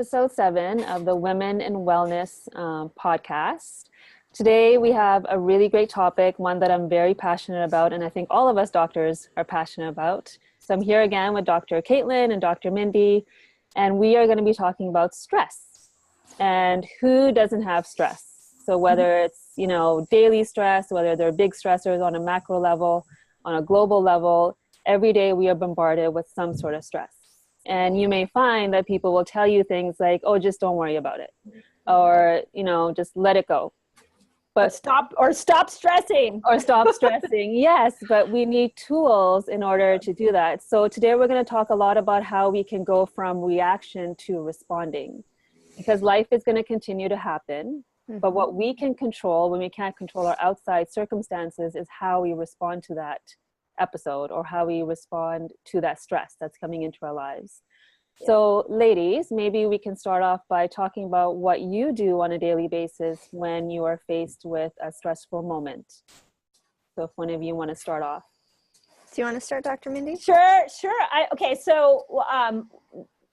episode 7 of the Women in Wellness podcast. Today we have a really great topic, one that I'm very passionate about, and I think all of us doctors are passionate about. So I'm here again with Dr. Caitlin and Dr. Mindy, and we are going to be talking about stress and who doesn't have stress. So whether it's, daily stress, whether they're big stressors on a macro level, on a global level, every day we are bombarded with some sort of stress. And you may find that people will tell you things like, oh, just don't worry about it. Or, just let it go. But stop stressing. Or stop stressing. Yes, but we need tools in order to do that. So today we're going to talk a lot about how we can go from reaction to responding. Because life is going to continue to happen. But what we can control when we can't control our outside circumstances is how we respond to that episode or how we respond to that stress that's coming into our lives. Yeah. So ladies, maybe we can start off by talking about what you do on a daily basis when you are faced with a stressful moment. So if one of you want to start off. Do you want to start, Dr. Mindy? Sure. So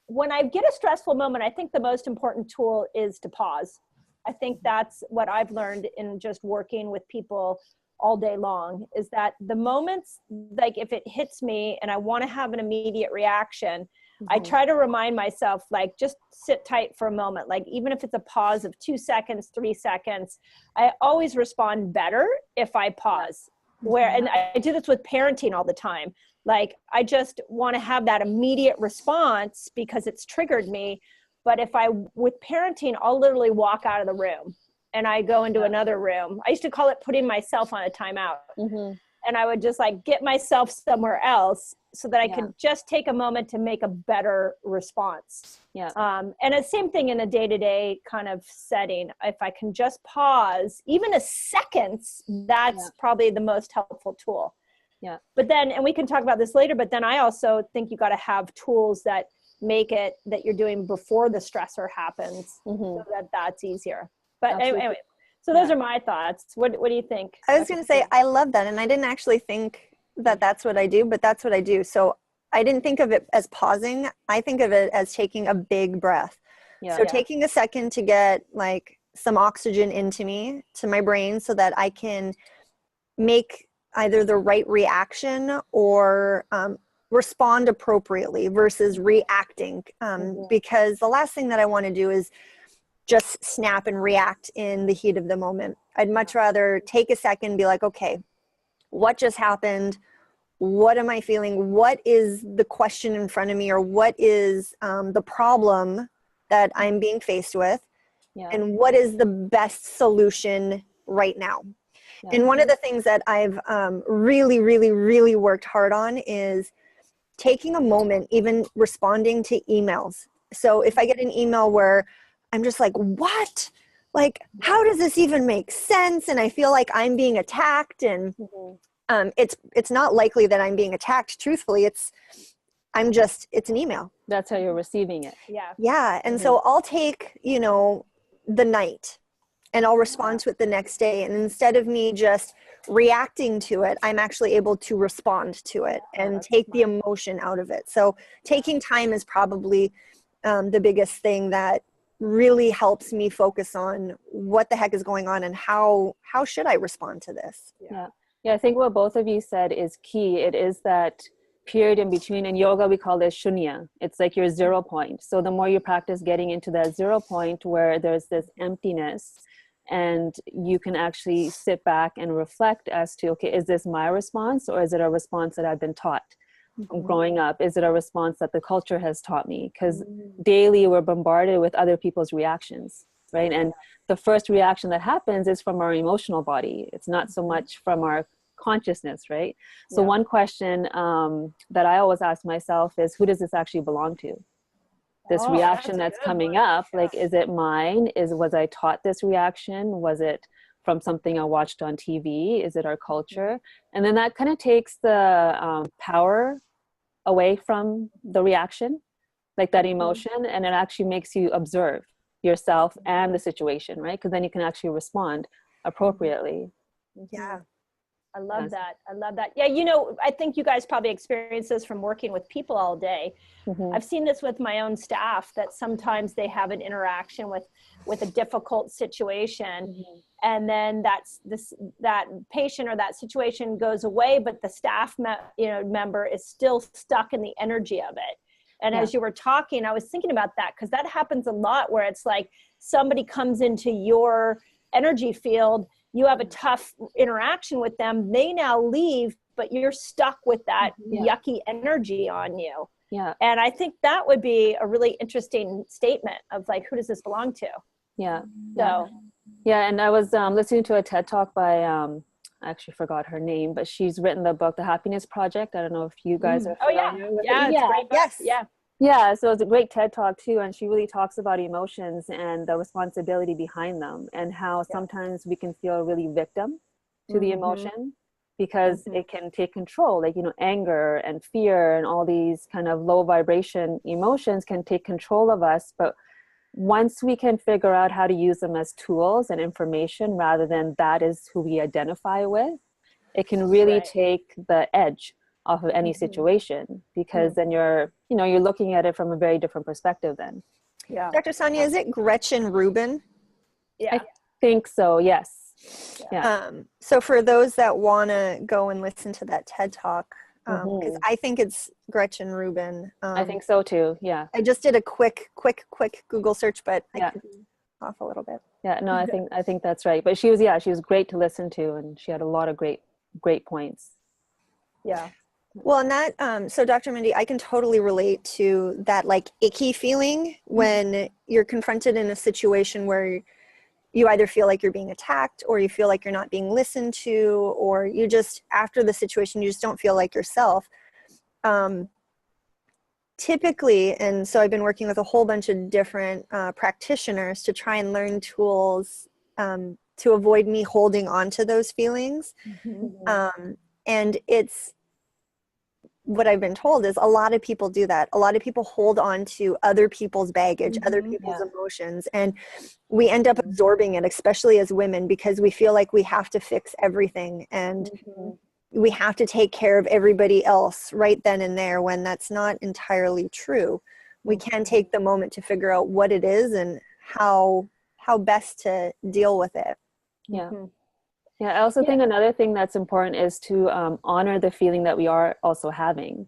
when I get a stressful moment, I think the most important tool is to pause. I think that's what I've learned in just working with people all day long, is that the moments, like if it hits me and I want to have an immediate reaction, I try to remind myself, like, just sit tight for a moment. Like, even if it's a pause of 2 seconds, 3 seconds, I always respond better if I pause. And I do this with parenting all the time. Like, I just want to have that immediate response because it's triggered me. But with parenting, I'll literally walk out of the room and I go into another room. I used to call it putting myself on a timeout. And I would just like get myself somewhere else so that I could just take a moment to make a better response. And the same thing in a day-to-day kind of setting. If I can just pause, even a second, that's probably the most helpful tool. But then, and we can talk about this later, but then I also think you got to have tools that make it that you're doing before the stressor happens so that's easier. But anyway, so those are my thoughts. What do you think? I was going to say, I love that. And I didn't actually think that that's what I do, but that's what I do. So I didn't think of it as pausing. I think of it as taking a big breath. Taking a second to get like some oxygen into me, to my brain, so that I can make either the right reaction or respond appropriately versus reacting. Because the last thing that I want to do is just snap and react in the heat of the moment. I'd much rather take a second and be like, okay, what just happened? What am I feeling? What is the question in front of me? Or what is the problem that I'm being faced with? And what is the best solution right now? And one of the things that I've really, really, really worked hard on is taking a moment, even responding to emails. So if I get an email where I'm just like, what? Like, how does this even make sense? And I feel like I'm being attacked, and it's not likely that I'm being attacked. Truthfully, it's an email. That's how you're receiving it. Yeah. And so I'll take, the night and I'll respond to it the next day. And instead of me just reacting to it, I'm actually able to respond to it and take the emotion out of it. So taking time is probably the biggest thing that really helps me focus on what the heck is going on and how should I respond to this. I think what both of you said is key. It is that period in between. In yoga we call this shunya. It's like your 0 point. So the more you practice getting into that 0 point where there's this emptiness, and you can actually sit back and reflect as to, okay, is this my response or is it a response that I've been taught growing up? Is it a response that the culture has taught me? Because daily we're bombarded with other people's reactions, right? And the first reaction that happens is from our emotional body. It's not so much from our consciousness, right? So one question that I always ask myself is, who does this actually belong to? This reaction that's coming up, like, is it mine? Was I taught this reaction? Was it from something I watched on TV? Is it our culture? And then that kind of takes the power away from the reaction, like that emotion, and it actually makes you observe yourself and the situation, right? Because then you can actually respond appropriately. I love that. I love that. Yeah. You know, I think you guys probably experience this from working with people all day. I've seen this with my own staff, that sometimes they have an interaction with a difficult situation, and then that patient or that situation goes away, but the staff member is still stuck in the energy of it. And as you were talking, I was thinking about that, because that happens a lot, where it's like somebody comes into your energy field, you have a tough interaction with them, they now leave, but you're stuck with that yucky energy on you. Yeah. And I think that would be a really interesting statement of like, who does this belong to? Yeah. So. Yeah. And I was listening to a TED Talk by, I actually forgot her name, but she's written the book, The Happiness Project. I don't know if you guys are familiar with it. Yeah. It's great. Yes. Yeah. Yeah, so it's a great TED Talk too, and she really talks about emotions and the responsibility behind them, and how sometimes we can feel really victim to the emotion, because it can take control, like, you know, anger and fear and all these kind of low vibration emotions can take control of us. But once we can figure out how to use them as tools and information rather than that is who we identify with, it can really take the edge off of any situation, because then you're looking at it from a very different perspective then. Yeah. Dr. Sonia, is it Gretchen Rubin? Yeah. I think so, yes. Yeah. So for those that want to go and listen to that TED Talk, because I think it's Gretchen Rubin. I think so too, yeah. I just did a quick Google search, but I could be off a little bit. Yeah, no, I think that's right. But she was great to listen to, and she had a lot of great points. Yeah. Well, and that, so Dr. Mindy, I can totally relate to that, like, icky feeling when you're confronted in a situation where you either feel like you're being attacked, or you feel like you're not being listened to, or you just, after the situation, you just don't feel like yourself. Typically, and so I've been working with a whole bunch of different practitioners to try and learn tools to avoid me holding on to those feelings. And it's, what I've been told is a lot of people do that. A lot of people hold on to other people's baggage, other people's emotions, and we end up absorbing it, especially as women, because we feel like we have to fix everything and we have to take care of everybody else right then and there, when that's not entirely true. We can take the moment to figure out what it is and how best to deal with it. Yeah. Yeah, I also think another thing that's important is to honor the feeling that we are also having.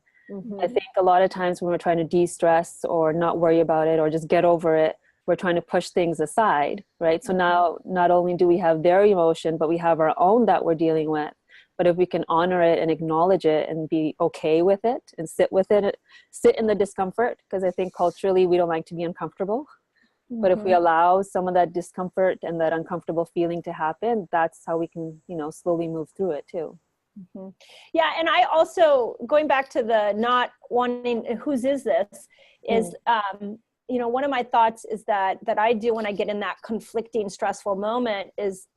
I think a lot of times when we're trying to de-stress or not worry about it or just get over it, we're trying to push things aside, right? So now not only do we have their emotion, but we have our own that we're dealing with. But if we can honor it and acknowledge it and be okay with it and sit with it, sit in the discomfort, because I think culturally we don't like to be uncomfortable. But if we allow some of that discomfort and that uncomfortable feeling to happen, that's how we can, slowly move through it too. Yeah. And I also, going back to the not wanting, whose is this, is, one of my thoughts is that I do when I get in that conflicting, stressful moment is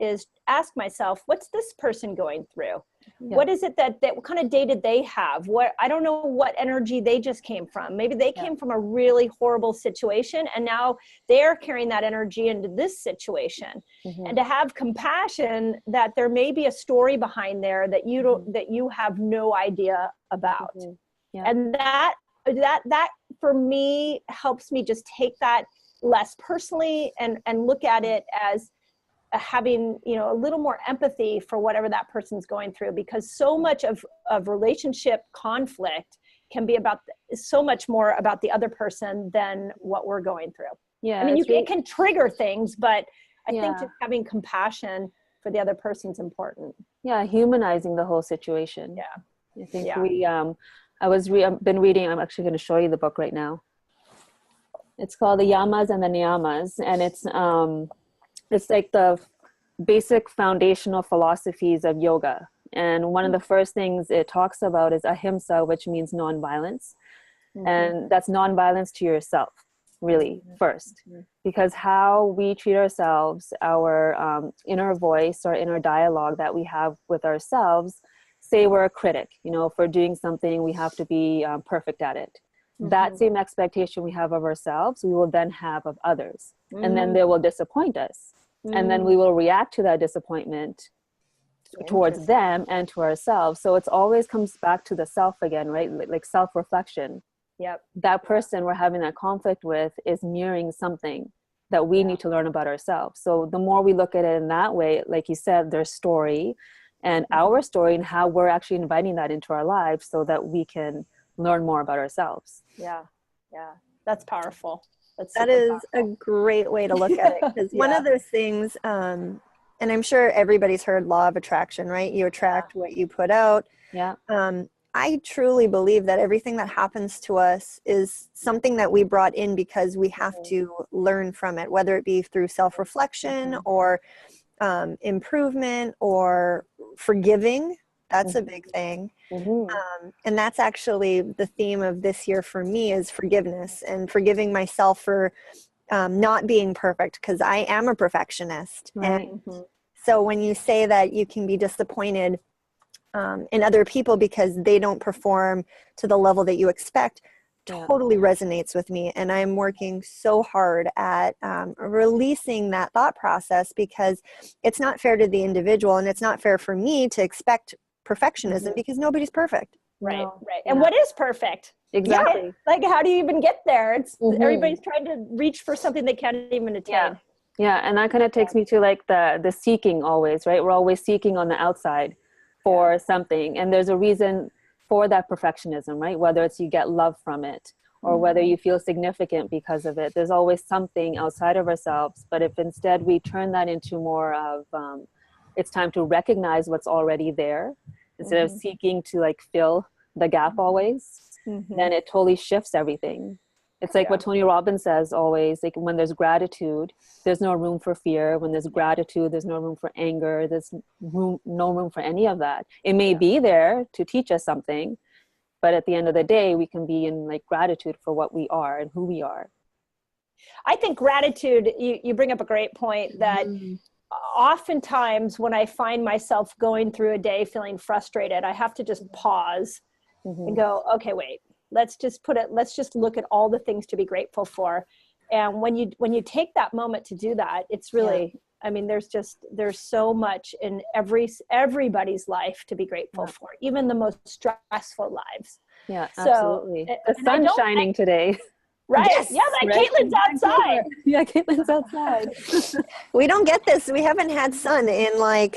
ask myself, what's this person going through? Yeah. What is it that what kind of day did they have? I don't know what energy they just came from. Maybe they came from a really horrible situation, and now they're carrying that energy into this situation. And to have compassion that there may be a story behind there that you don't, that you have no idea about. And that for me helps me just take that less personally and look at it as having, a little more empathy for whatever that person's going through, because so much of relationship conflict can be about so much more about the other person than what we're going through. Yeah. I mean, it can trigger things, but I think just having compassion for the other person's important. Yeah. Humanizing the whole situation. Yeah. I think I've been reading, I'm actually going to show you the book right now. It's called The Yamas and the Niyamas, and it's like the basic foundational philosophies of yoga. And one of the first things it talks about is ahimsa, which means nonviolence. And that's nonviolence to yourself, really, first. Because how we treat ourselves, our inner voice or inner dialogue that we have with ourselves, say we're a critic, if we're doing something, we have to be perfect at it. That same expectation we have of ourselves, we will then have of others. And then they will disappoint us. And then we will react to that disappointment towards them and to ourselves. So it's always comes back to the self again, right? Like self-reflection. Yep. That person we're having that conflict with is mirroring something that we need to learn about ourselves. So the more we look at it in that way, like you said, their story and our story and how we're actually inviting that into our lives so that we can learn more about ourselves. Yeah. That's powerful. That is powerful. A great way to look at it. Because one of those things, and I'm sure everybody's heard law of attraction, right? You attract what you put out. Yeah. I truly believe that everything that happens to us is something that we brought in because we have to learn from it, whether it be through self-reflection or improvement or forgiving. That's a big thing. And that's actually the theme of this year for me is forgiveness and forgiving myself for not being perfect, because I am a perfectionist. Right. And so when you say that you can be disappointed in other people because they don't perform to the level that you expect, totally resonates with me. And I'm working so hard at releasing that thought process, because it's not fair to the individual, and it's not fair for me to expect perfectionism because nobody's perfect. Right. And what is perfect? Exactly. Like, how do you even get there? It's everybody's trying to reach for something they can't even attain. Yeah. And that kind of takes me to like the seeking always, right? We're always seeking on the outside for something. And there's a reason for that perfectionism, right? Whether it's you get love from it or whether you feel significant because of it. There's always something outside of ourselves. But if instead we turn that into more of, it's time to recognize what's already there instead of seeking to like fill the gap always, then it totally shifts everything. It's like what Tony Robbins says always, like when there's gratitude, there's no room for fear. When there's gratitude, there's no room for anger. There's no room for any of that. It may be there to teach us something, but at the end of the day, we can be in like gratitude for what we are and who we are. I think gratitude, you bring up a great point that oftentimes when I find myself going through a day feeling frustrated, I have to just pause and go, okay, wait. Let's just look at all the things to be grateful for. And when you take that moment to do that, it's really, I mean, there's so much in everybody's life to be grateful for, even the most stressful lives. Yeah, absolutely. The sun's shining today. Right. Yes, yeah, Caitlin's outside. Yeah, Caitlin's outside. We don't get this. We haven't had sun in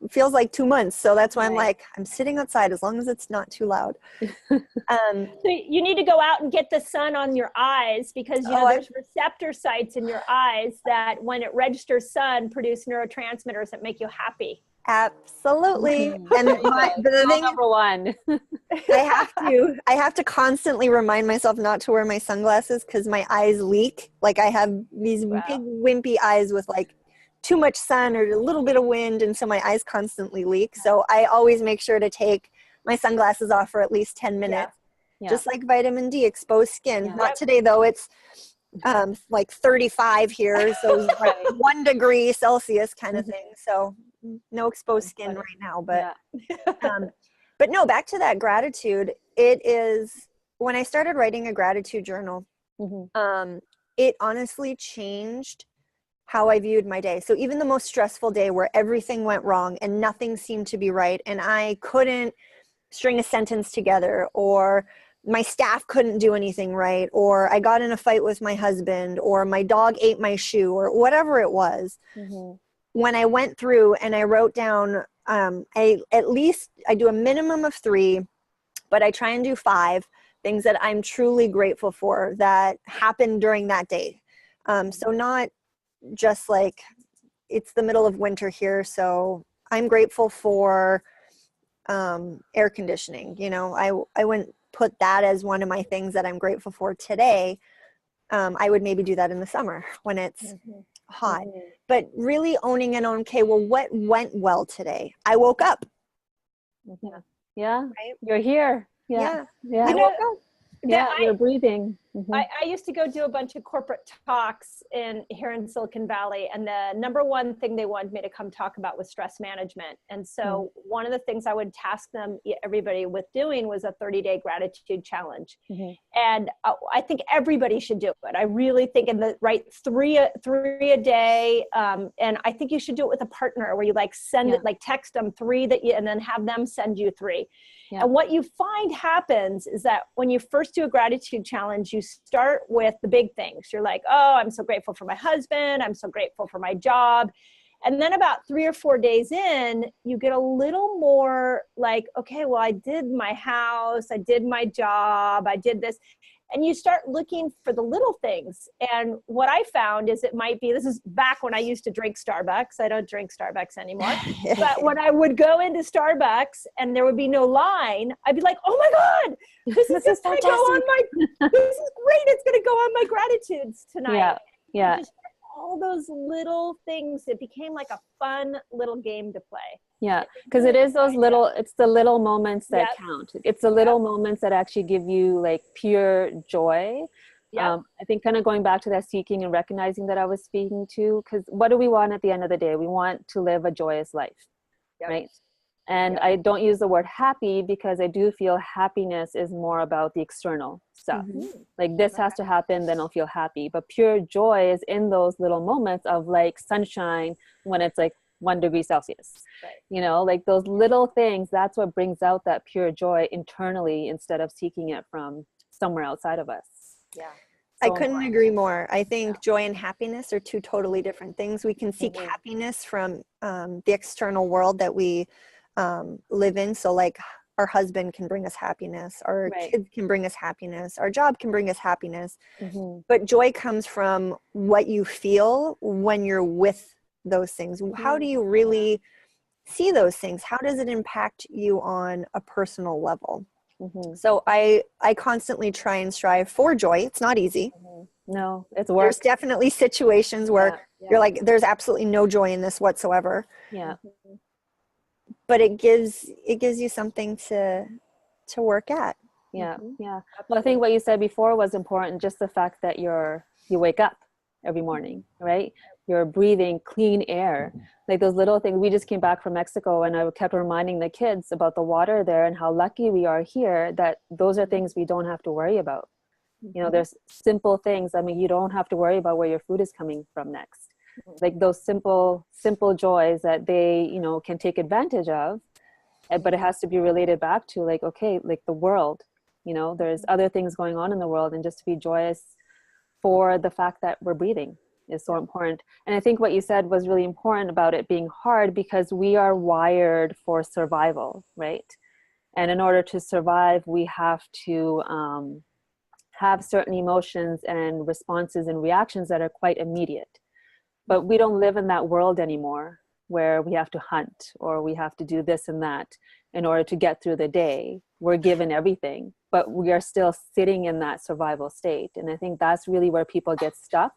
feels like 2 months. So that's why I'm sitting outside as long as it's not too loud. So you need to go out and get the sun on your eyes, because there's receptor sites in your eyes that when it registers sun produce neurotransmitters that make you happy. Absolutely. And the thing, number one. I have to constantly remind myself not to wear my sunglasses because my eyes leak. Like I have these big wimpy eyes with like too much sun or a little bit of wind, and so my eyes constantly leak. So I always make sure to take my sunglasses off for at least 10 minutes. Just like vitamin D, exposed skin. Not today though, it's like 35 here, so 1 degree Celsius kind of thing. So no exposed skin right now, but no, back to that gratitude. It is when I started writing a gratitude journal, it honestly changed how I viewed my day. So even the most stressful day where everything went wrong and nothing seemed to be right, and I couldn't string a sentence together, or my staff couldn't do anything right, or I got in a fight with my husband, or my dog ate my shoe, or whatever it was. When I went through and I wrote down, I do a minimum of 3, but I try and do 5 things that I'm truly grateful for that happened during that day. So not just like it's the middle of winter here, so I'm grateful for air conditioning. I wouldn't put that as one of my things that I'm grateful for today. I would maybe do that in the summer when it's hot, but really owning and okay, well, what went well today? I woke up. Yeah. Right? You're here. Yeah. I woke up. Yeah, you're breathing. I used to go do a bunch of corporate talks here in Silicon Valley, and the number one thing they wanted me to come talk about was stress management. And so one of the things I would task everybody with doing was a 30-day gratitude challenge. And I think everybody should do it. I really think three a day. And I think you should do it with a partner where you send it, text them three and then have them send you three. And what you find happens is that when you first do a gratitude challenge, you start with the big things. You're like, oh, I'm so grateful for my husband. I'm so grateful for my job. And then about 3 or 4 days in, you get a little more okay, well, I did my house, I did my job, I did this. And you start looking for the little things. And what I found is this is back when I used to drink Starbucks. I don't drink Starbucks anymore. But when I would go into Starbucks and there would be no line, I'd be like, oh my God, this is just going to go on this is great. It's going to go on my gratitudes tonight. Yeah. Just all those little things. It became like a fun little game to play. Yeah, because it is it's the little moments that count. It's the little moments that actually give you pure joy. I think kind of going back to that seeking and recognizing that I was speaking to, because what do we want at the end of the day? We want to live a joyous life, right? And I don't use the word happy because I do feel happiness is more about the external stuff. This has to happen, then I'll feel happy. But pure joy is in those little moments of sunshine when it's 1 degree Celsius, those little things. That's what brings out that pure joy internally instead of seeking it from somewhere outside of us. Yeah. I couldn't agree more. I think joy and happiness are two totally different things. We can seek happiness from the external world that we live in. So our husband can bring us happiness, our kids can bring us happiness, our job can bring us happiness. But joy comes from what you feel when you're with those things. How do you really see those things? How does it impact you on a personal level? So I constantly try and strive for joy. It's not easy. No, it's work. There's definitely situations where you're there's absolutely no joy in this whatsoever. But it gives you something to work at. Well, I think what you said before was important, just the fact that you wake up every morning, right? You're breathing clean air, those little things. We just came back from Mexico, and I kept reminding the kids about the water there and how lucky we are here, that those are things we don't have to worry about. There's simple things. I mean, you don't have to worry about where your food is coming from next. Those simple joys that they, can take advantage of, but it has to be related back to the world, there's other things going on in the world, and just to be joyous for the fact that we're breathing is so important. And I think what you said was really important about it being hard, because we are wired for survival, right? And in order to survive, we have to have certain emotions and responses and reactions that are quite immediate. But we don't live in that world anymore where we have to hunt or we have to do this and that in order to get through the day. We're given everything, but we are still sitting in that survival state. And I think that's really where people get stuck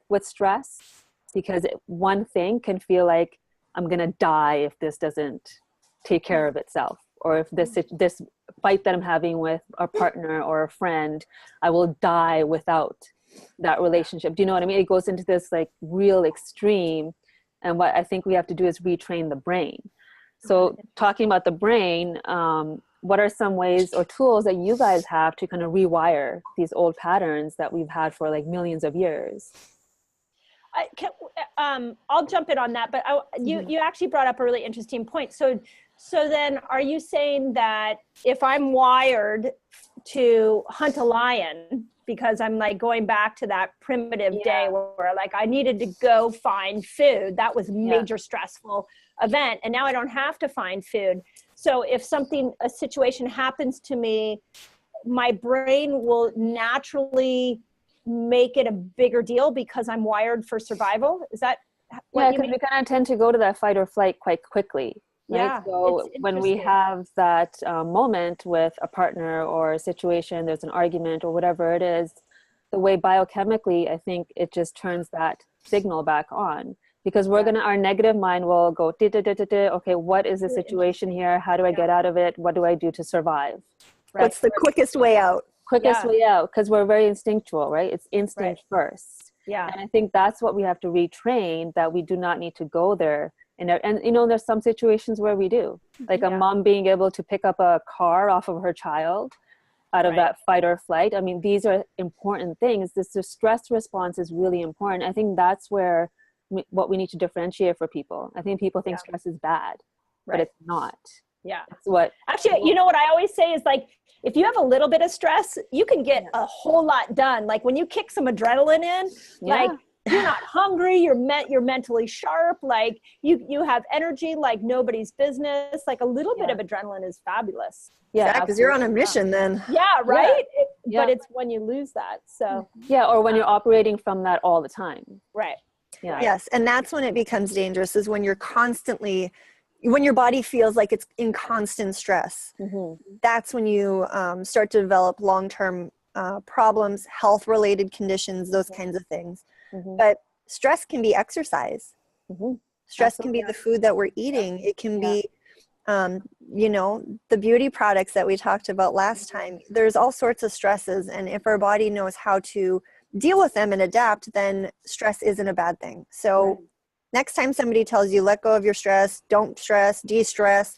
with stress, because one thing can feel like, I'm going to die if this doesn't take care of itself, or if this fight that I'm having with a partner or a friend, I will die without that relationship. Do you know what I mean? It goes into this real extreme. And what I think we have to do is retrain the brain. So talking about the brain, what are some ways or tools that you guys have to kind of rewire these old patterns that we've had for millions of years? I'll jump in on that, but you actually brought up a really interesting point. So then are you saying that if I'm wired to hunt a lion, because I'm going back to that primitive day where I needed to go find food, that was a major stressful event, and now I don't have to find food. So if a situation happens to me, my brain will naturally make it a bigger deal because I'm wired for survival. Is that what you mean? We kind of tend to go to that fight or flight quite quickly. Right? Yeah. So when we have that moment with a partner or a situation, there's an argument or whatever it is, the way biochemically, I think it just turns that signal back on, because our negative mind will go, okay, what is the situation here? How do I get out of it? What do I do to survive? What's the quickest way out? quickest way out, because we're very instinctual, right? It's instinct first. Yeah. And I think that's what we have to retrain, that we do not need to go there. And you know, there's some situations where we do, like a mom being able to pick up a car off of her child out of that fight or flight. I mean, these are important things. The stress response is really important. I think that's where what we need to differentiate for people. I think people think stress is bad, but it's not. Yeah. It's what actually, you know what I always say is, like, if you have a little bit of stress, you can get a whole lot done. Like when you kick some adrenaline in, like you're not hungry, you're mentally sharp, like you have energy like nobody's business. Like a little bit of adrenaline is fabulous. Yeah, because you're on a mission then. Yeah, right? But it's when you lose that. So or when you're operating from that all the time. Right. Yeah. Yes, and that's when it becomes dangerous, is when you're constantly, when your body feels like it's in constant stress. That's when you start to develop long-term problems, health-related conditions, those kinds of things. But stress can be exercise. Stress can be the food that we're eating. It can be, you know, the beauty products that we talked about last time. There's all sorts of stresses, and if our body knows how to deal with them and adapt, then stress isn't a bad thing. So next time somebody tells you, let go of your stress, don't stress, de-stress,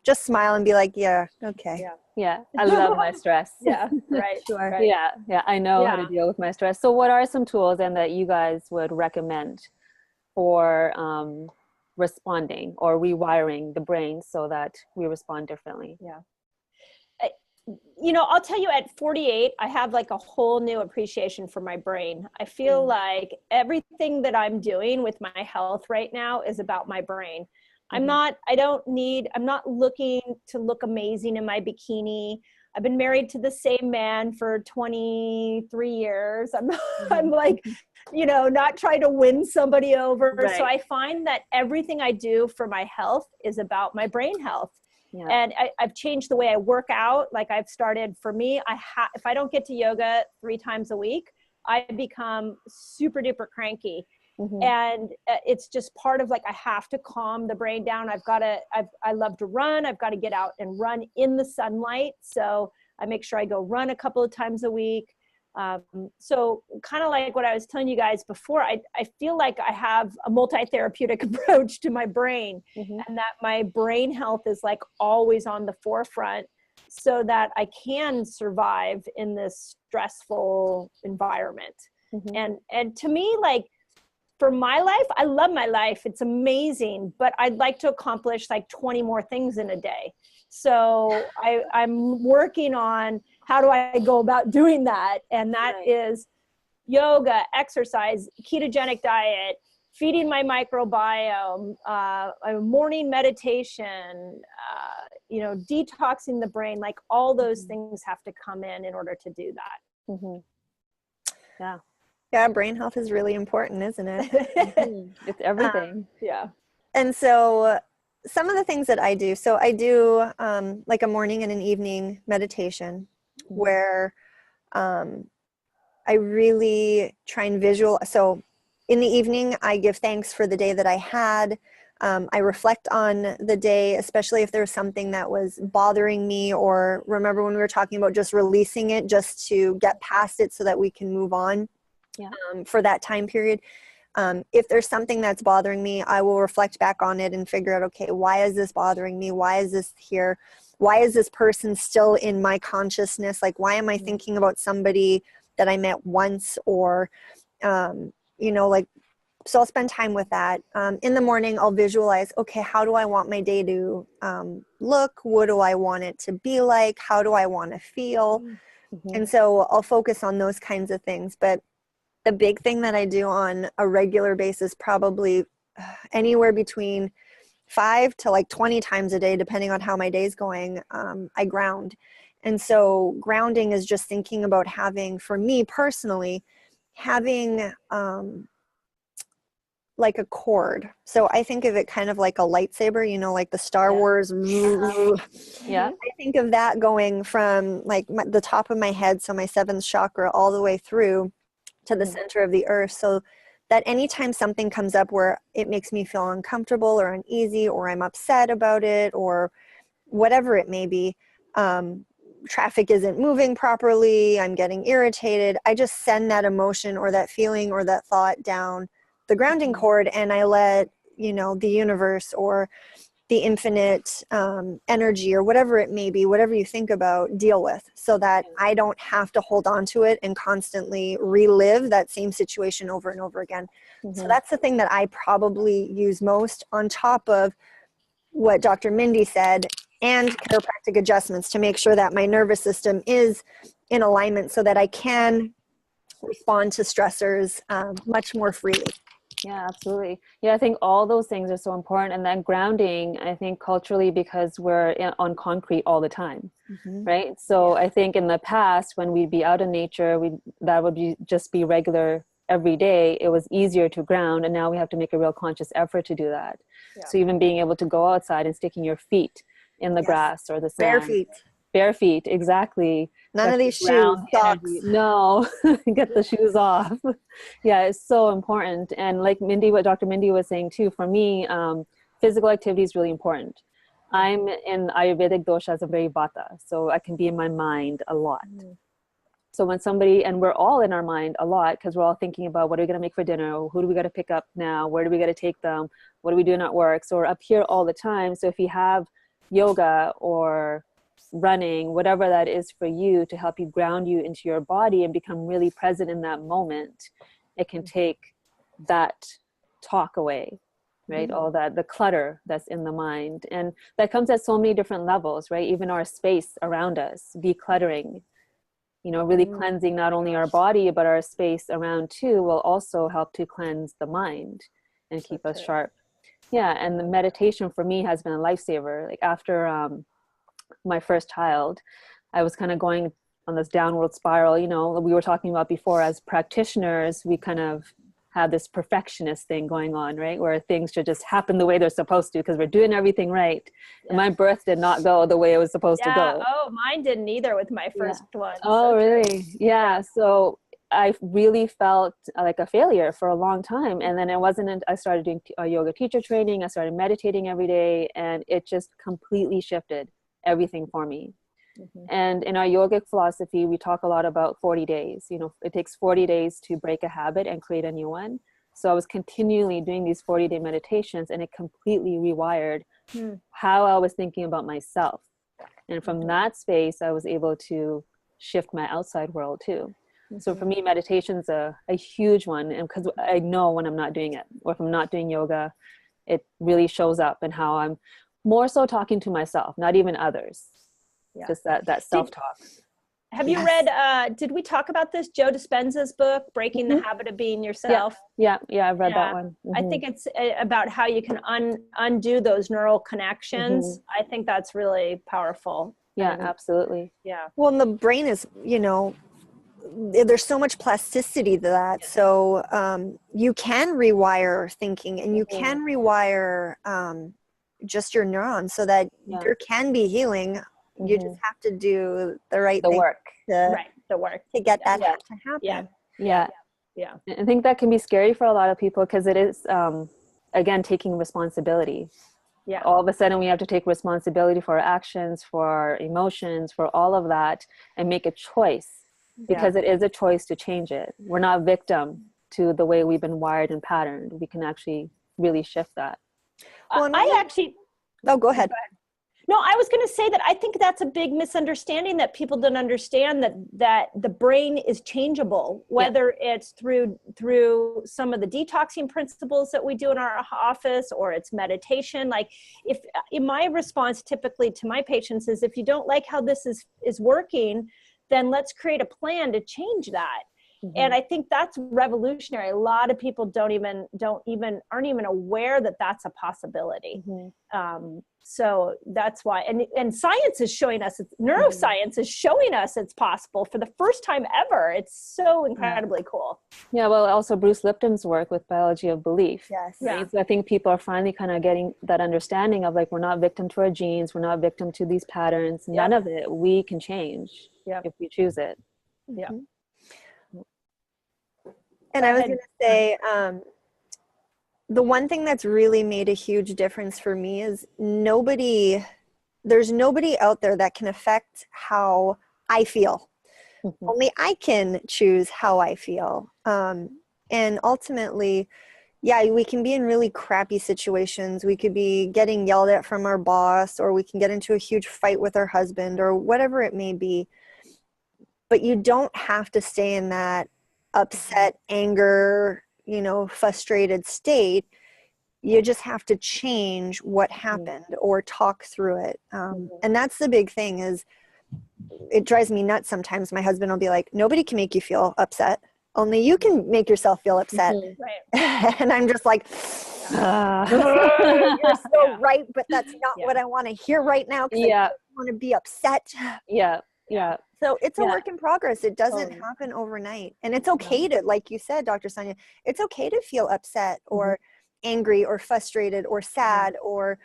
just smile and be like, yeah, okay. Yeah, I love my stress. Sure. Yeah, I know how to deal with my stress. So what are some tools then that you guys would recommend for responding or rewiring the brain so that we respond differently? You know, I'll tell you, at 48, I have like a whole new appreciation for my brain. I feel like everything that I'm doing with my health right now is about my brain. I'm not looking to look amazing in my bikini. I've been married to the same man for 23 years. I'm like, you know, not trying to win somebody over. So I find that everything I do for my health is about my brain health. And I've changed the way I work out. Like I've started, for me, if I don't get to yoga 3 times a week, I become super duper cranky. And it's just part of, like, I have to calm the brain down. I love to run. I've got to get out and run in the sunlight. So I make sure I go run a couple of times a week. So kind of like what I was telling you guys before, I feel like I have a multi-therapeutic approach to my brain, and that my brain health is like always on the forefront so that I can survive in this stressful environment. And to me, like, for my life, I love my life. It's amazing, but I'd like to accomplish like 20 more things in a day. So I'm working on how do I go about doing that? And that is yoga, exercise, ketogenic diet, feeding my microbiome, morning meditation, you know, detoxing the brain. Like all those things have to come in order to do that. Yeah, brain health is really important, isn't it? It's everything. And so some of the things that I do, so I do like a morning and an evening meditation where I really try and so in the evening, I give thanks for the day that I had. I reflect on the day, especially if there's something that was bothering me, or remember when we were talking about just releasing it, just to get past it so that we can move on. For that time period. If there's something that's bothering me, I will reflect back on it and figure out, okay, why is this bothering me? Why is this here? Why is this person still in my consciousness? Like, why am I thinking about somebody that I met once? Or, you know, like, so I'll spend time with that. In the morning, I'll visualize, okay, how do I want my day to look? What do I want it to be like? How do I want to feel? And so I'll focus on those kinds of things. But the big thing that I do on a regular basis, probably anywhere between 5 to like 20 times a day, depending on how my day's going, I ground. And so grounding is just thinking about having, for me personally, having like a cord. So I think of it kind of like a lightsaber, you know, like the Star Wars. I think of that going from like the top of my head, so my 7th chakra, all the way through to the center of the earth, so that anytime something comes up where it makes me feel uncomfortable or uneasy, or I'm upset about it, or whatever it may be, traffic isn't moving properly, I'm getting irritated, I just send that emotion or that feeling or that thought down the grounding cord, and I let, you know, the universe or the infinite energy or whatever it may be, whatever you think about, deal with, so that I don't have to hold on to it and constantly relive that same situation over and over again. So that's the thing that I probably use most, on top of what Dr. Mindy said, and chiropractic adjustments to make sure that my nervous system is in alignment so that I can respond to stressors much more freely. Yeah, absolutely. Yeah, I think all those things are so important. And then grounding, I think culturally, because we're on concrete all the time, right? So I think in the past, when we'd be out in nature, that would just be regular every day. It was easier to ground. And now we have to make a real conscious effort to do that. Yeah. So even being able to go outside and sticking your feet in the grass or the sand. Bare feet, exactly. None of these shoes, socks. No, get the shoes off. Yeah, it's so important. And like what Dr. Mindy was saying too, for me, physical activity is really important. I'm in Ayurvedic doshas, I'm very vata, so I can be in my mind a lot. So when and we're all in our mind a lot, because we're all thinking about what are we going to make for dinner? Who do we got to pick up now? Where do we got to take them? What are we doing at work? So we're up here all the time. So if you have yoga or running, whatever that is for you, to help you ground you into your body and become really present in that moment, it can take that talk away, right? All that, the clutter that's in the mind. And that comes at so many different levels, right? Even our space around us, decluttering, you know, really cleansing not only our body, but our space around too, will also help to cleanse the mind and keep us sharp. Yeah. And the meditation for me has been a lifesaver. Like after, my first child, I was kind of going on this downward spiral. You know, we were talking about before, as practitioners, we kind of have this perfectionist thing going on, right? Where things should just happen the way they're supposed to because we're doing everything right. Yeah. And my birth did not go the way it was supposed to go. Oh, mine didn't either with my first one. Oh, so really? Yeah. So I really felt like a failure for a long time. And then I started doing yoga teacher training. I started meditating every day, and it just completely shifted everything for me. And in our yogic philosophy, we talk a lot about 40 days. You know, it takes 40 days to break a habit and create a new one. So I was continually doing these 40-day meditations, and it completely rewired how I was thinking about myself. And from that space, I was able to shift my outside world too. So for me, meditation's a huge one, and because I know when I'm not doing it, or if I'm not doing yoga, it really shows up in how I'm more so talking to myself, not even others. Just that self-talk. Have you read, did we talk about this, Joe Dispenza's book, Breaking the Habit of Being Yourself? Yeah, I've read that one. I think it's about how you can undo those neural connections. I think that's really powerful. Yeah, absolutely. Yeah. Well, and the brain is, you know, there's so much plasticity to that. So you can rewire thinking, and you can rewire just your neurons so that there can be healing. You just have to do the right thing. The work to get that to happen. Yeah. I think that can be scary for a lot of people, because it is, again, taking responsibility. Yeah. All of a sudden we have to take responsibility for our actions, for our emotions, for all of that, and make a choice, because it is a choice to change it. We're not victim to the way we've been wired and patterned. We can actually really shift that. Well, go ahead. No, I was going to say that I think that's a big misunderstanding, that people don't understand that the brain is changeable, whether it's through some of the detoxing principles that we do in our office, or it's meditation. Like, if in my response typically to my patients is, if you don't like how this is working, then let's create a plan to change that. And I think that's revolutionary. A lot of people aren't even aware that that's a possibility. So that's why, and science is showing us, neuroscience is showing us it's possible for the first time ever. It's so incredibly cool. Yeah, well, also Bruce Lipton's work with biology of belief. Yes. Right? So I think people are finally kind of getting that understanding of, like, we're not victim to our genes, we're not victim to these patterns. None of it we can change if we choose it. Yeah. And I was going to say, the one thing that's really made a huge difference for me is nobody there's nobody out there that can affect how I feel. Only I can choose how I feel. And ultimately, yeah, we can be in really crappy situations. We could be getting yelled at from our boss, or we can get into a huge fight with our husband, or whatever it may be. But you don't have to stay in that upset, anger, frustrated state. You just have to change what happened or talk through it. And that's the big thing. Is it drives me nuts sometimes. My husband will be like, nobody can make you feel upset. Only you can make yourself feel upset. Right. And I'm just like, you're so right, but that's not what I want to hear right now, because I want to be upset. So it's a work in progress. It doesn't happen overnight. And it's okay to, like you said, Dr. Sonia, it's okay to feel upset or angry or frustrated or sad or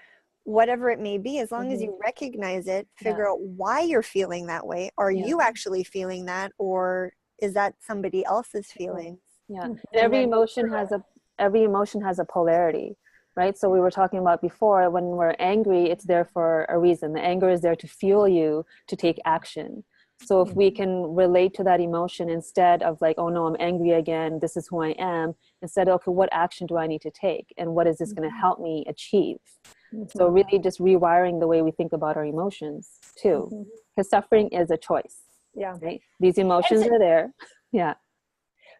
whatever it may be, as long as you recognize it, figure out why you're feeling that way. Are you actually feeling that, or is that somebody else's feelings? And every emotion has a polarity, right? So we were talking about before, when we're angry, it's there for a reason. The anger is there to fuel you to take action. So if we can relate to that emotion, instead of like, oh no, I'm angry again, this is who I am, instead of, okay, what action do I need to take? And what is this going to help me achieve? So really just rewiring the way we think about our emotions too. Because suffering is a choice. Right? These emotions are there. Yeah.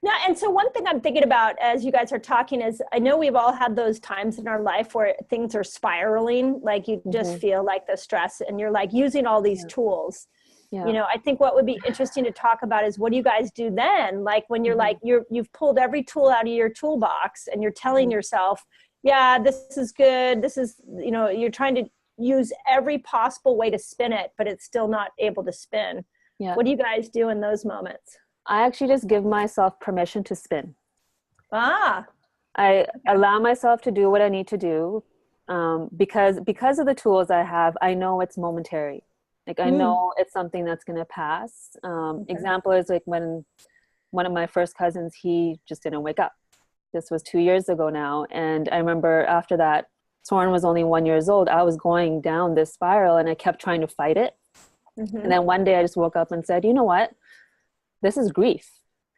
Now, and so one thing I'm thinking about as you guys are talking is, I know we've all had those times in our life where things are spiraling, like you just feel like the stress, and you're like using all these tools. I think what would be interesting to talk about is, what do you guys do then? Like when you're like, you've pulled every tool out of your toolbox and you're telling yourself, yeah, this is good. This is, you're trying to use every possible way to spin it, but it's still not able to spin. What do you guys do in those moments? I actually just give myself permission to spin. I allow myself to do what I need to do, because of the tools I have. I know it's momentary. Like I know it's something that's going to pass. Example is like when one of my first cousins, he just didn't wake up. This was 2 years ago now. And I remember after that, Soren was only 1 year old. I was going down this spiral and I kept trying to fight it. And then one day I just woke up and said, you know what? This is grief.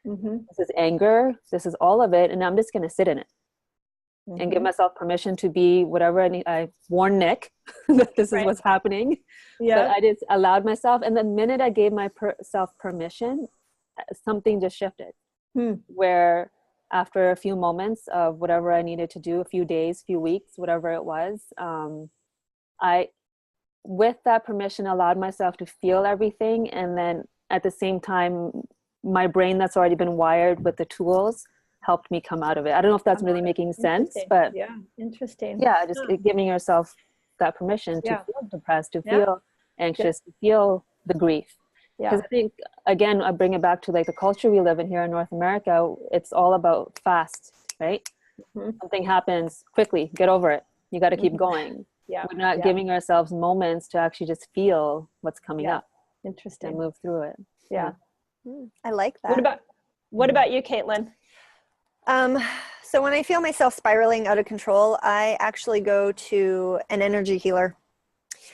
This is anger. This is all of it. And I'm just going to sit in it and give myself permission to be whatever I need. I warned Nick that this is what's happening. But I just allowed myself. And the minute I gave myself permission, something just shifted. Where after a few moments of whatever I needed to do, a few days, few weeks, whatever it was, I, with that permission, allowed myself to feel everything. And then at the same time, my brain that's already been wired with the tools helped me come out of it. I don't know if that's really making sense, but interesting. Yeah, just giving yourself that permission to feel depressed, to feel anxious, to feel the grief. Because I think, again, I bring it back to like the culture we live in here in North America. It's all about fast, right? Something happens quickly, get over it. You got to keep going. We're not giving ourselves moments to actually just feel what's coming up. Interesting. And move through it. I like that. What about you, Caitlin? So when I feel myself spiraling out of control, I actually go to an energy healer.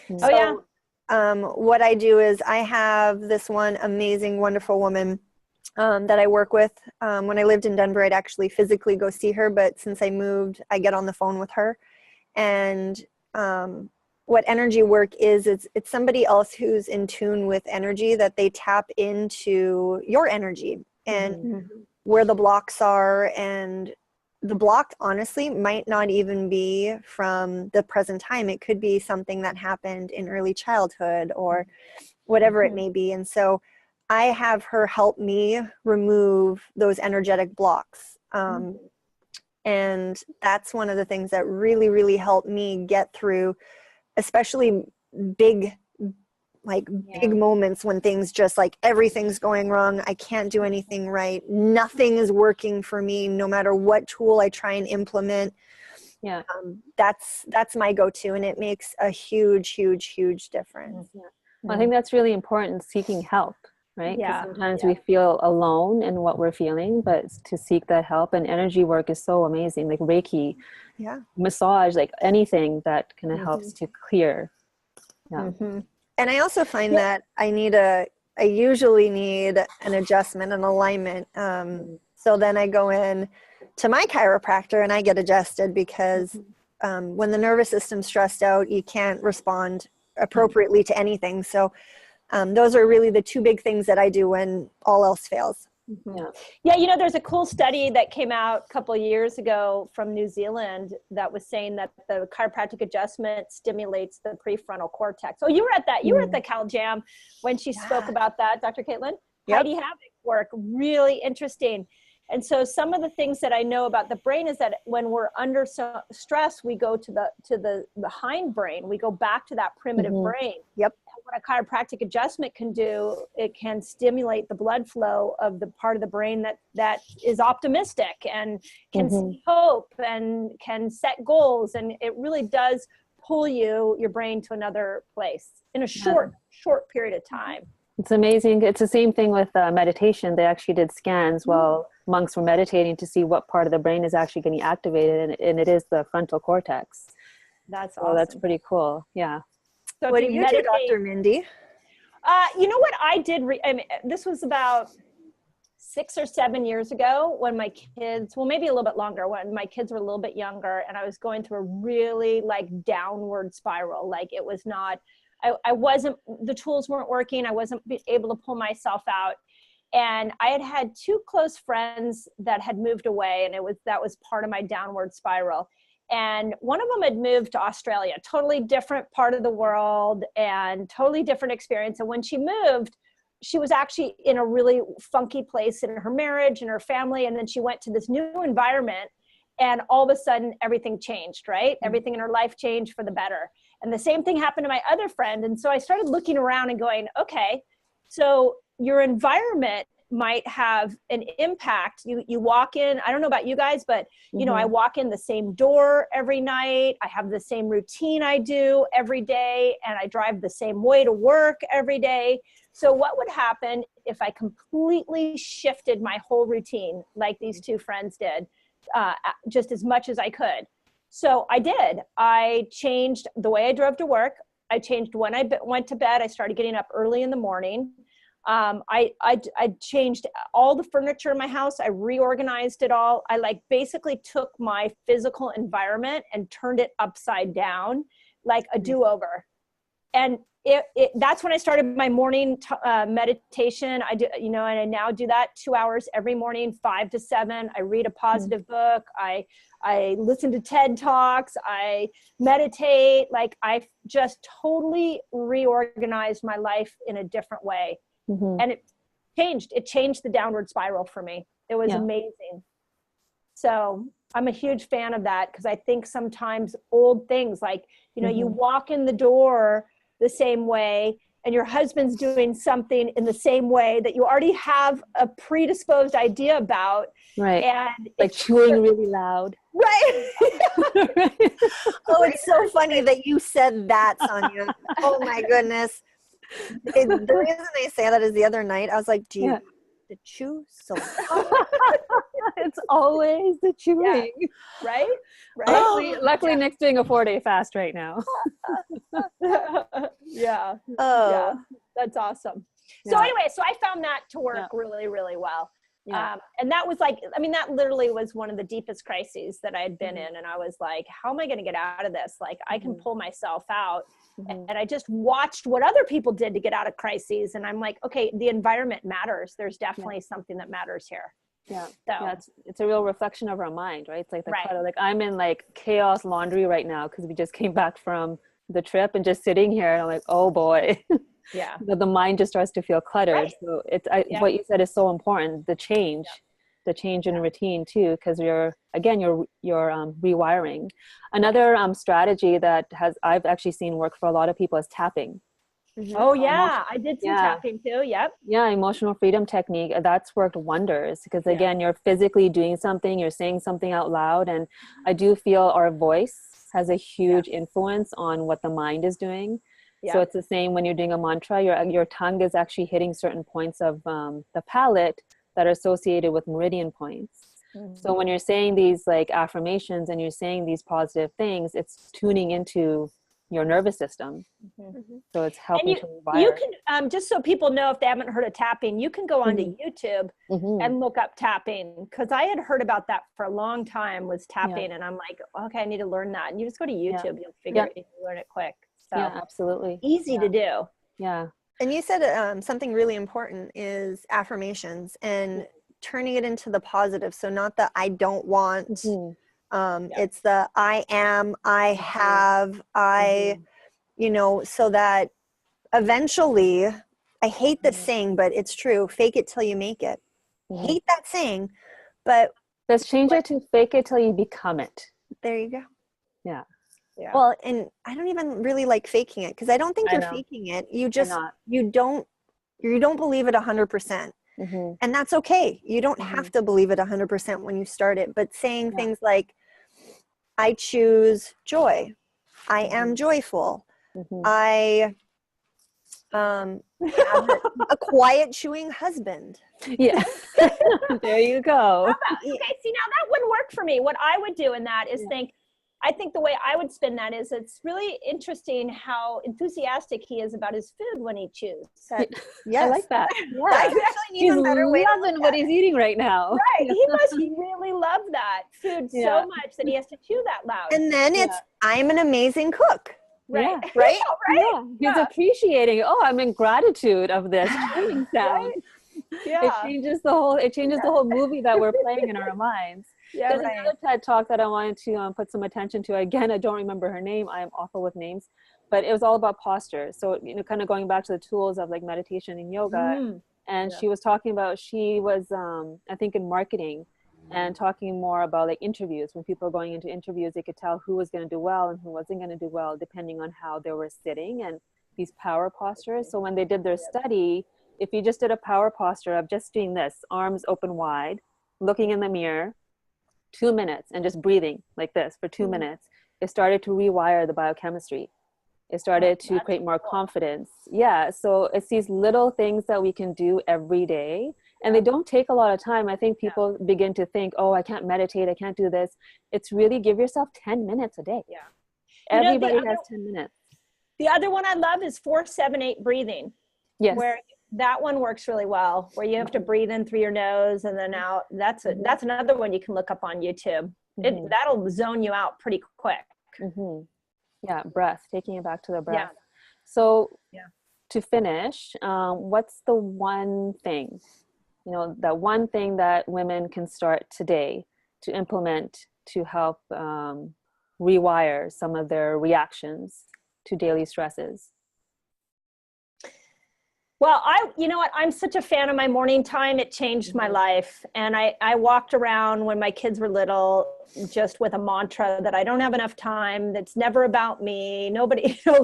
What I do is I have this one amazing, wonderful woman that I work with. When I lived in Denver, I'd actually physically go see her, but since I moved, I get on the phone with her. And what energy work is, it's somebody else who's in tune with energy, that they tap into your energy and where the blocks are. And the block, honestly, might not even be from the present time. It could be something that happened in early childhood or whatever it may be. And so I have her help me remove those energetic blocks. And that's one of the things that really, really helped me get through, especially big moments when things just like everything's going wrong. I can't do anything right. Nothing is working for me, no matter what tool I try and implement. That's my go-to, and it makes a huge, huge, huge difference. Well, I think that's really important, seeking help, right? Because sometimes we feel alone in what we're feeling, but to seek that help. And energy work is so amazing, like Reiki, massage, like anything that kind of helps to clear Yeah. And I also find that I usually need an adjustment, an alignment. So then I go in to my chiropractor and I get adjusted because when the nervous system's stressed out, you can't respond appropriately to anything. So those are really the two big things that I do when all else fails. Yeah, you know, there's a cool study that came out a couple of years ago from New Zealand that was saying that the chiropractic adjustment stimulates the prefrontal cortex. Oh, you were at that. You were at the Cal Jam when she spoke about that, Dr. Caitlin. Heidi Havoc's work, really interesting. And so some of the things that I know about the brain is that when we're under stress, we go to the hindbrain. We go back to that primitive brain. Yep. What a chiropractic adjustment can do, it can stimulate the blood flow of the part of the brain that is optimistic and can see hope and can set goals. And it really does pull your brain to another place in a short period of time. It's amazing. It's the same thing with meditation. They actually did scans while monks were meditating to see what part of the brain is actually getting activated, and it is the frontal cortex. That's so awesome. That's pretty cool. Yeah. So what do you do, Dr. Mindy? You know what I did? This was about 6 or 7 years ago when my kids, well, maybe a little bit longer, when my kids were a little bit younger, and I was going through a really downward spiral. It was not, I wasn't, the tools weren't working. I wasn't able to pull myself out. And I had 2 close friends that had moved away, and that was part of my downward spiral. And one of them had moved to Australia, totally different part of the world and totally different experience. And when she moved, she was actually in a really funky place in her marriage and her family. And then she went to this new environment, and all of a sudden everything changed, right? Everything in her life changed for the better. And the same thing happened to my other friend. And so I started looking around and going, okay, so your environment might have an impact. You walk in, I don't know about you guys, but you know, I walk in the same door every night. I have the same routine I do every day, and I drive the same way to work every day. So what would happen if I completely shifted my whole routine like these 2 friends did, just as much as I could? So I did. I changed the way I drove to work. I changed when I went to bed. I started getting up early in the morning. I changed all the furniture in my house. I reorganized it all. I basically took my physical environment and turned it upside down, like a do-over. And that's when I started my morning meditation. I do, and I now do that 2 hours every morning, 5 to 7. I read a positive book. I listen to TED Talks. I meditate. I just totally reorganized my life in a different way. And it changed the downward spiral for me. It was amazing. So I'm a huge fan of that, because I think sometimes old things you walk in the door the same way, and your husband's doing something in the same way that you already have a predisposed idea about. Right. And chewing really loud. Right. Oh, it's so funny that you said that, Sonia. Oh my goodness. The reason I say that is the other night I was like, do you to chew so it's always the chewing. Right? Luckily Nick's doing a 4-day fast right now. Yeah. That's awesome. So anyway, so I found that to work really, really well. And that was that literally was one of the deepest crises that I had been in. And I was like, how am I going to get out of this? I can pull myself out. And I just watched what other people did to get out of crises. And I'm like, okay, the environment matters. There's definitely something that matters here. Yeah. So it's a real reflection of our mind, right? It's I'm in chaos laundry right now, because we just came back from the trip and just sitting here and I'm like, oh boy. Yeah. The mind just starts to feel cluttered. Right. So what you said is so important. The change in routine too, because you're rewiring. Another strategy that I've actually seen work for a lot of people is tapping. Oh yeah, I did some tapping too. Yep. Yeah, emotional freedom technique. That's worked wonders, because again, you're physically doing something, you're saying something out loud, and I do feel our voice has a huge influence on what the mind is doing. Yeah. So it's the same when you're doing a mantra. Your tongue is actually hitting certain points of the palate that are associated with meridian points. So when you're saying these affirmations and you're saying these positive things, it's tuning into your nervous system. Mm-hmm. So it's helping to rewire. You can, just so people know, if they haven't heard of tapping, you can go onto YouTube and look up tapping, because I had heard about that for a long time, was tapping, and I'm like, okay, I need to learn that. And you just go to YouTube, you'll figure it, you learn it quick. So yeah, absolutely. Easy to do. Yeah. And you said something really important is affirmations and turning it into the positive. So not the I don't want, it's the I am, I have, I, you know, so that eventually, I hate this saying, but it's true, fake it till you make it. Hate that saying, but let's change it to fake it till you become it. There you go. Yeah. Yeah. Well, and I don't even really like faking it, because I don't think you're faking it. You just, you don't believe it 100%. And that's okay. You don't have to believe it 100% when you start it, but saying things like, I choose joy. I am joyful. I have a quiet chewing husband. Yeah. There you go. Okay, see, now that wouldn't work for me. What I would do in that is I think the way I would spin that is, it's really interesting how enthusiastic he is about his food when he chews. I like that. He's loving what he's eating right now. Right. He must really love that food so much that he has to chew that loud. And then it's, I'm an amazing cook. Right. Right? He's appreciating, I'm in gratitude of this chewing sound. It changes the whole movie that we're playing in our minds. There's another TED talk that I wanted to put some attention to. Again, I don't remember her name. I am awful with names, but it was all about posture. So, you know, kind of going back to the tools of like meditation and yoga. And she was talking about, she was, I think in marketing, and talking more about like interviews. When people are going into interviews, they could tell who was going to do well and who wasn't going to do well, depending on how they were sitting and these power postures. So when they did their study, if you just did a power posture of just doing this, arms open wide, looking in the mirror, 2 minutes, and just breathing like this for 2 minutes, it started to rewire the biochemistry. It started to create more confidence. Yeah, so it's these little things that we can do every day, and they don't take a lot of time. I think people begin to think, I can't meditate, I can't do this. It's really give yourself 10 minutes a day. Yeah. Everybody has 10 minutes. The other one I love is 4-7-8 breathing. Yes. Where that one works really well, where you have to breathe in through your nose and then out. That's another one you can look up on YouTube. That'll zone you out pretty quick. Yeah, breath, taking it back to the breath. So to finish, what's the one thing, that one thing that women can start today to implement to help rewire some of their reactions to daily stresses? Well, you know what? I'm such a fan of my morning time. It changed my life. And I walked around when my kids were little, just with a mantra that I don't have enough time. That's never about me. Nobody, so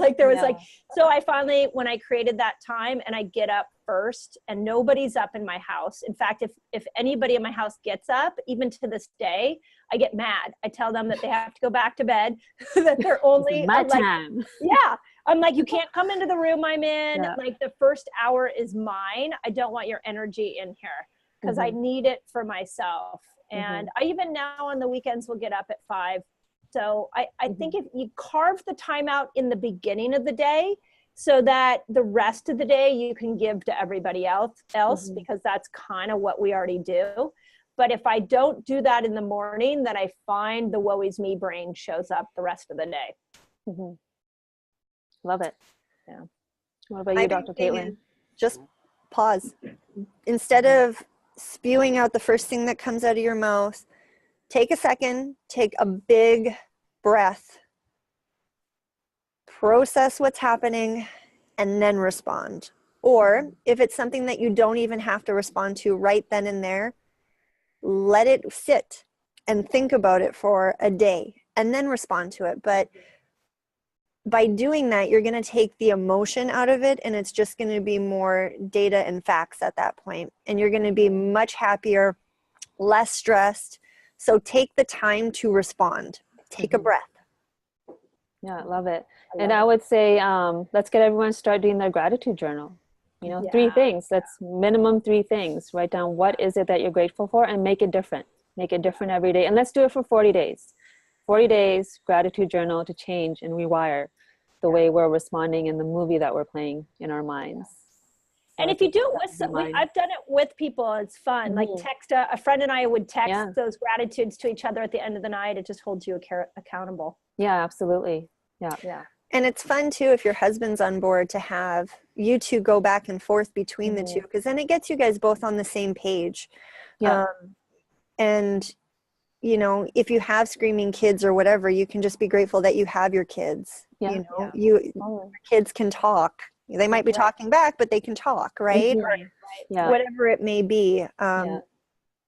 I finally, when I created that time, and I get up first, and nobody's up in my house. In fact, if anybody in my house gets up, even to this day, I get mad. I tell them that they have to go back to bed, that they're only my time. I'm like, you can't come into the room I'm in. Like, the first hour is mine. I don't want your energy in here, because I need it for myself. And I even now on the weekends will get up at 5. So I think if you carve the time out in the beginning of the day, so that the rest of the day you can give to everybody else, because that's kind of what we already do. But if I don't do that in the morning, then I find the woe is me brain shows up the rest of the day. Love it. Yeah. What about you, Dr. Caitlin? Just pause. Instead of spewing out the first thing that comes out of your mouth, take a second, take a big breath, process what's happening, and then respond. Or if it's something that you don't even have to respond to right then and there, let it sit and think about it for a day and then respond to it. But by doing that, you're going to take the emotion out of it, and it's just going to be more data and facts at that point. And you're going to be much happier, less stressed. So take the time to respond. Take a breath. Yeah, love it. And I would say, let's get everyone to start doing their gratitude journal. 3 things. That's minimum 3 things. Write down what is it that you're grateful for, and make it different. Make it different every day. And let's do it for 40 days. 40 days, gratitude journal to change and rewire the way we're responding in the movie that we're playing in our minds. So and if you do it with, I've done it with people, it's fun. Like text, a friend and I would text those gratitudes to each other at the end of the night. It just holds you accountable. Yeah, absolutely. Yeah. And it's fun too, if your husband's on board, to have you two go back and forth between the two, because then it gets you guys both on the same page. Yeah. And, you know, if you have screaming kids or whatever, you can just be grateful that you have your kids. Yeah. You know, your kids can talk. They might be talking back, but they can talk, right? Yeah. Whatever it may be. And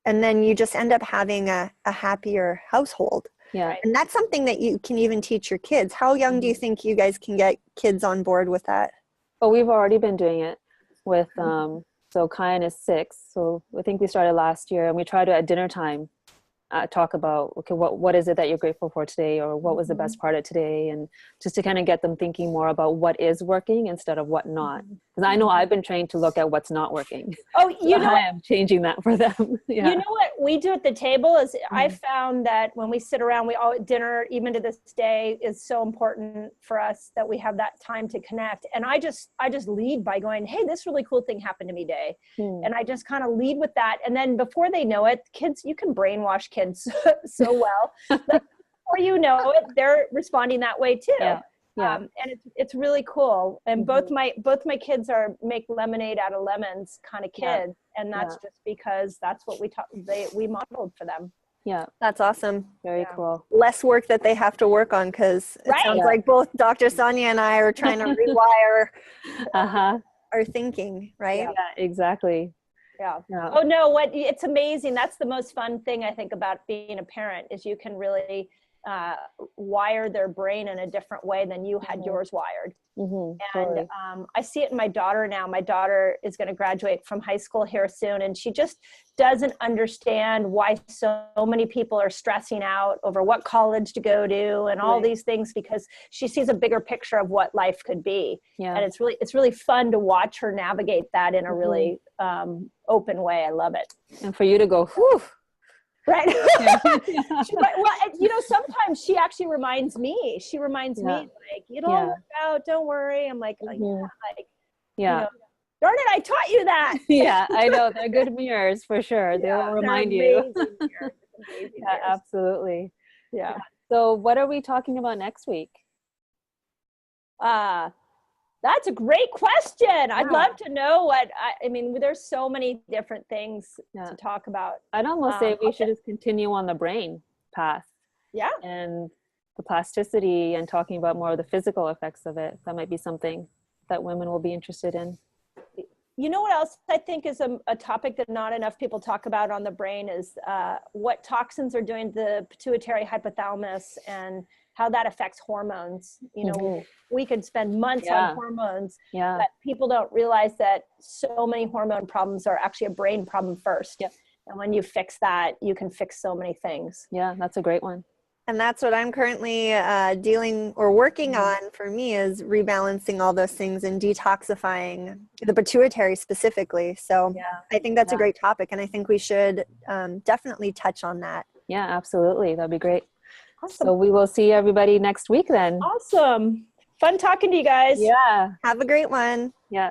then you just end up having a happier household. Yeah. And that's something that you can even teach your kids. How young do you think you guys can get kids on board with that? Well, we've already been doing it with, so Kyan is 6. So I think we started last year, and we try to at dinner time talk about, okay, what is it that you're grateful for today, or what was the best part of today, and just to kind of get them thinking more about what is working instead of what not. Because I know I've been trained to look at what's not working. Oh, you know, I am changing that for them. You know what we do at the table is I found that when we sit around, we all dinner, even to this day, is so important for us that we have that time to connect. And I just lead by going, hey, this really cool thing happened to me today. And I just kind of lead with that. And then before they know it, kids, you can brainwash kids so well. But before you know it, they're responding that way too. And it's really cool. And both my kids make lemonade out of lemons kind of kids, and that's just because that's what we modeled for them. Yeah, that's awesome. Very cool. Less work that they have to work on, because it sounds like both Dr. Sonia and I are trying to rewire our thinking, right? Yeah, exactly. Yeah. Oh no, it's amazing. That's the most fun thing I think about being a parent, is you can really wire their brain in a different way than you had yours wired. And I see it in my daughter now. My daughter is going to graduate from high school here soon, and she just doesn't understand why so many people are stressing out over what college to go to and all these things, because she sees a bigger picture of what life could be. And it's really fun to watch her navigate that in a really open way. I love it. And for you to go, whew. Right. Well, you know, sometimes she actually reminds me. She reminds me, like, it'll all work out. Don't worry. I'm like, you know, darn it, I taught you that. Yeah, I know. They're good mirrors for sure. They'll remind you. Absolutely. Yeah. So what are we talking about next week? That's a great question. I'd love to know what, I mean, there's so many different things to talk about. I'd almost say we should just continue on the brain path. Yeah. And the plasticity, and talking about more of the physical effects of it. That might be something that women will be interested in. You know what else I think is a topic that not enough people talk about on the brain is what toxins are doing to the pituitary hypothalamus and how that affects hormones. You know, we could spend months on hormones, but people don't realize that so many hormone problems are actually a brain problem first. And when you fix that, you can fix so many things. Yeah, that's a great one. And that's what I'm currently working on for me, is rebalancing all those things and detoxifying the pituitary specifically. So I think that's a great topic, and I think we should definitely touch on that. Yeah, absolutely. That'd be great. Awesome. So we will see everybody next week then. Awesome. Fun talking to you guys. Yeah. Have a great one. Yeah.